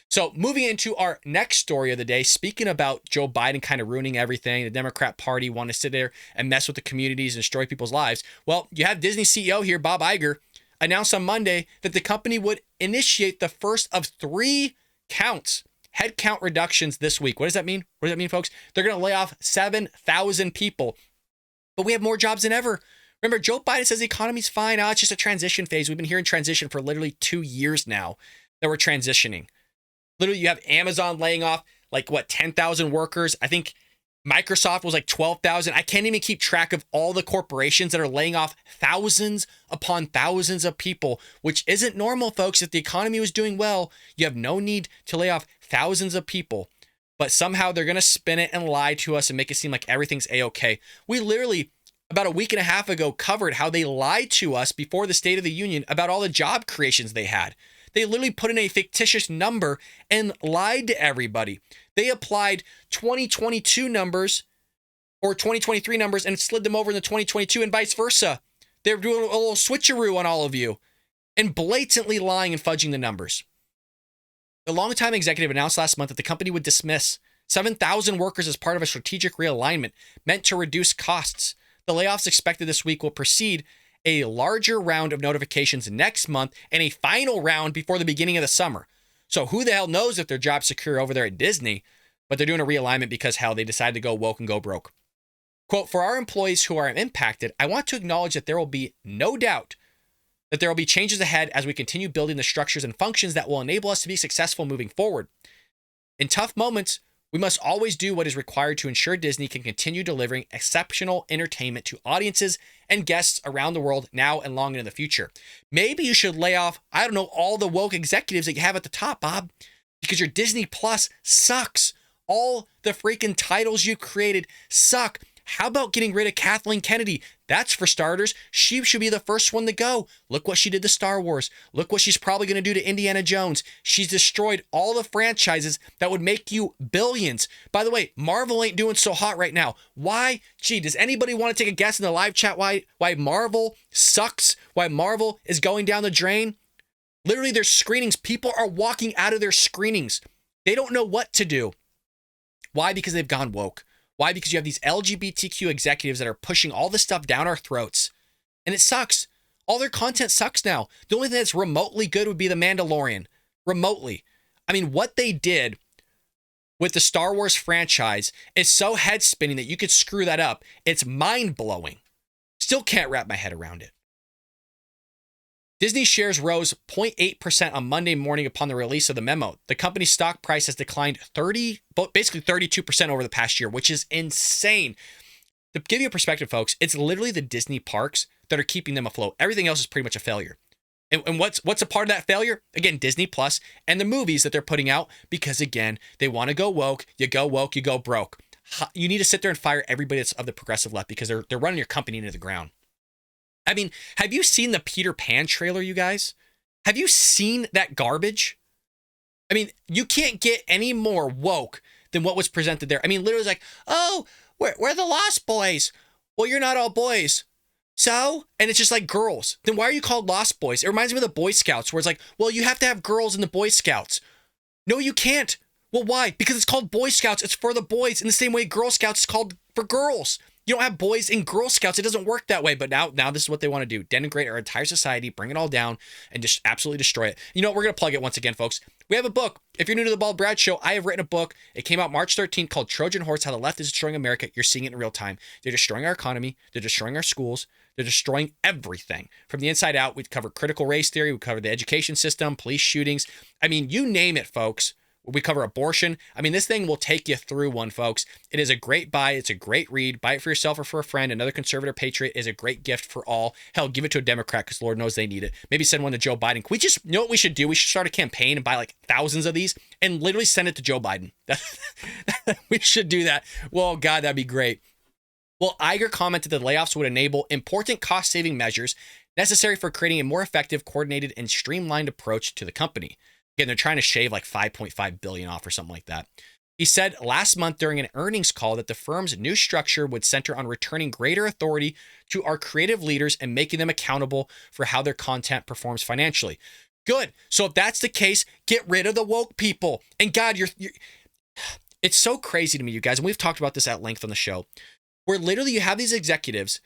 So moving into our next story of the day, speaking about Joe Biden kind of ruining everything, the Democrat Party want to sit there and mess with the communities and destroy people's lives. Well, you have Disney CEO here, Bob Iger, announced on Monday that the company would initiate the first of 3 headcount reductions this week. What does that mean? What does that mean, folks? They're going to lay off 7,000 people, but we have more jobs than ever. Remember, Joe Biden says the economy's fine. It's just a transition phase. We've been hearing transition for literally 2 years now that we're transitioning. Literally, you have Amazon laying off 10,000 workers. I think Microsoft was 12,000. I can't even keep track of all the corporations that are laying off thousands upon thousands of people, which isn't normal, folks. If the economy was doing well, you have no need to lay off thousands of people. But somehow they're going to spin it and lie to us and make it seem like everything's A-okay. We literally, about a week and a half ago, covered how they lied to us before the State of the Union about all the job creations they had. They literally put in a fictitious number and lied to everybody. They applied 2022 numbers or 2023 numbers and slid them over into 2022 and vice versa. They're doing a little switcheroo on all of you and blatantly lying and fudging the numbers. The longtime executive announced last month that the company would dismiss 7,000 workers as part of a strategic realignment meant to reduce costs. The layoffs expected this week will precede a larger round of notifications next month and a final round before the beginning of the summer. So who the hell knows if their job's secure over there at Disney, but they're doing a realignment because they decided to go woke and go broke. Quote, for our employees who are impacted, I want to acknowledge that there will be no doubt that there will be changes ahead as we continue building the structures and functions that will enable us to be successful moving forward. In tough moments, we must always do what is required to ensure Disney can continue delivering exceptional entertainment to audiences and guests around the world now and long into the future. Maybe you should lay off, all the woke executives that you have at the top, Bob, because your Disney Plus sucks. All the freaking titles you created suck. How about getting rid of Kathleen Kennedy? That's for starters. She should be the first one to go. Look what she did to Star Wars. Look what she's probably going to do to Indiana Jones. She's destroyed all the franchises that would make you billions. By the way, Marvel ain't doing so hot right now. Why? Gee, does anybody want to take a guess in the live chat why Marvel sucks? Why Marvel is going down the drain? Literally, their screenings, people are walking out of their screenings. They don't know what to do. Why? Because they've gone woke. Why? Because you have these LGBTQ executives that are pushing all this stuff down our throats. And it sucks. All their content sucks now. The only thing that's remotely good would be The Mandalorian. Remotely. I mean, what they did with the Star Wars franchise is so head-spinning that you could screw that up. It's mind-blowing. Still can't wrap my head around it. Disney shares rose 0.8% on Monday morning upon the release of the memo. The company's stock price has declined basically 32% over the past year, which is insane. To give you a perspective, folks, it's literally the Disney parks that are keeping them afloat. Everything else is pretty much a failure. And what's a part of that failure? Again, Disney Plus and the movies that they're putting out because, again, they want to go woke, you go broke. You need to sit there and fire everybody that's of the progressive left because they're running your company into the ground. I mean, have you seen the Peter Pan trailer, you guys? Have you seen that garbage? I mean, you can't get any more woke than what was presented there. I mean, literally like, oh, we're the Lost Boys. Well, you're not all boys. So? And it's just like girls. Then why are you called Lost Boys? It reminds me of the Boy Scouts where it's like, well, you have to have girls in the Boy Scouts. No, you can't. Well, why? Because it's called Boy Scouts. It's for the boys in the same way Girl Scouts is called for girls. You don't have boys in Girl Scouts. It doesn't work that way. But now this is what they want to do. Denigrate our entire society, bring it all down, and just absolutely destroy it. You know, we're going to plug it once again, folks. We have a book. If you're new to the Bald Brad Show, I have written a book. It came out March 13th called Trojan Horse, How the Left is Destroying America. You're seeing it in real time. They're destroying our economy. They're destroying our schools. They're destroying everything. From the inside out, we cover critical race theory. We cover the education system, police shootings. I mean, you name it, folks. We cover abortion. I mean, this thing will take you through one, folks. It is a great buy. It's a great read. Buy it for yourself or for a friend. Another conservative patriot is a great gift for all. Hell, give it to a Democrat because Lord knows they need it. Maybe send one to Joe Biden. Can we just, you know what we should do? We should start a campaign and buy like thousands of these and literally send it to Joe Biden. We should do that. Well, God, that'd be great. Well, Iger commented that layoffs would enable important cost-saving measures necessary for creating a more effective, coordinated, and streamlined approach to the company. Again, they're trying to shave like $5.5 billion off or something like that. He said last month during an earnings call that the firm's new structure would center on returning greater authority to our creative leaders and making them accountable for how their content performs financially. Good. So if that's the case, get rid of the woke people. And God, it's so crazy to me, you guys, and we've talked about this at length on the show, where literally you have these executives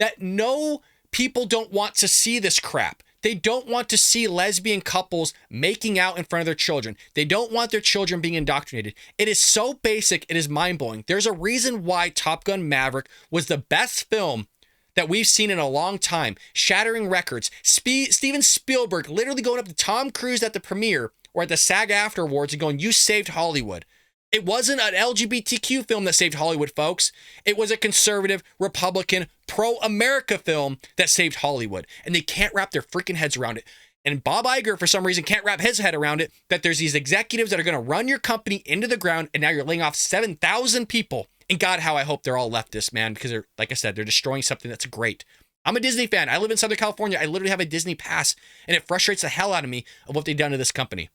that know people don't want to see this crap. They don't want to see lesbian couples making out in front of their children. They don't want their children being indoctrinated. It is so basic, it is mind-blowing. There's a reason why Top Gun Maverick was the best film that we've seen in a long time, shattering records. Steven Spielberg literally going up to Tom Cruise at the premiere or at the SAG-AFTRA Awards and going, "You saved Hollywood." It wasn't an LGBTQ film that saved Hollywood, folks. It was a conservative, Republican, pro-America film that saved Hollywood. And they can't wrap their freaking heads around it. And Bob Iger, for some reason, can't wrap his head around it, that there's these executives that are going to run your company into the ground, and now you're laying off 7,000 people. And God, how I hope they're all leftists, man, because they're, like I said, they're destroying something that's great. I'm a Disney fan. I live in Southern California. I literally have a Disney pass, and it frustrates the hell out of me of what they've done to this company.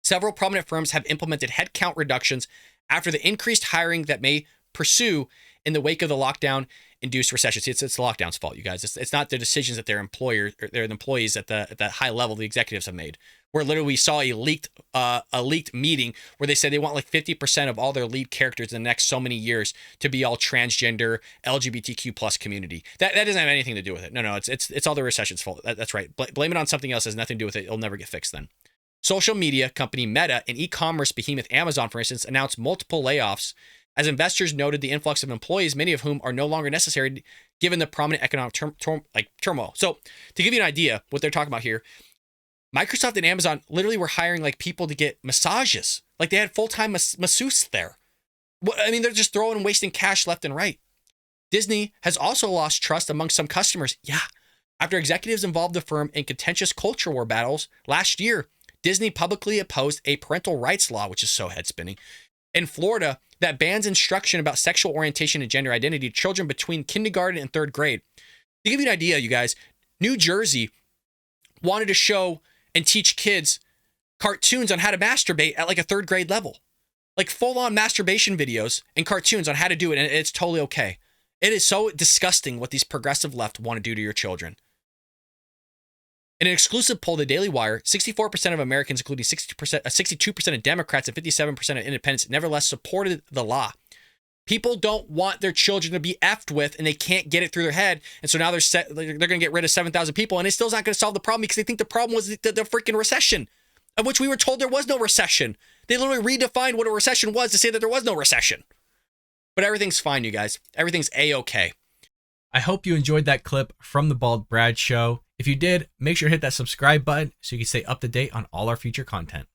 Several prominent firms have implemented headcount reductions after the increased hiring that may pursue in the wake of the lockdown-induced recession. See, it's the lockdown's fault, you guys. It's not the decisions that their employees at the high level, the executives have made. Where literally we saw a leaked meeting where they said they want like 50% of all their lead characters in the next so many years to be all transgender, LGBTQ plus community. That doesn't have anything to do with it. No, it's all the recession's fault. That's right. Blame it on something else. It has nothing to do with it. It'll never get fixed then. Social media company Meta and e-commerce behemoth Amazon, for instance, announced multiple layoffs as investors noted the influx of employees, many of whom are no longer necessary given the prominent economic turmoil. So to give you an idea what they're talking about here, Microsoft and Amazon literally were hiring like people to get massages. Like they had full-time masseuses there. I mean, they're just throwing and wasting cash left and right. Disney has also lost trust among some customers. Yeah. After executives involved the firm in contentious culture war battles last year, Disney publicly opposed a parental rights law, which is so head-spinning, in Florida that bans instruction about sexual orientation and gender identity to children between kindergarten and third grade. To give you an idea, you guys, New Jersey wanted to show and teach kids cartoons on how to masturbate at like a third grade level. Like full-on masturbation videos and cartoons on how to do it, and it's totally okay. It is so disgusting what these progressive left want to do to your children. In an exclusive poll, the Daily Wire, 64% of Americans, including 62% of Democrats and 57% of independents, nevertheless supported the law. People don't want their children to be effed with, and they can't get it through their head. And so now they're going to get rid of 7,000 people, and it still's not going to solve the problem because they think the problem was the freaking recession, of which we were told there was no recession. They literally redefined what a recession was to say that there was no recession. But everything's fine, you guys. Everything's A-okay. I hope you enjoyed that clip from the Bald Brad Show. If you did, make sure to hit that subscribe button so you can stay up to date on all our future content.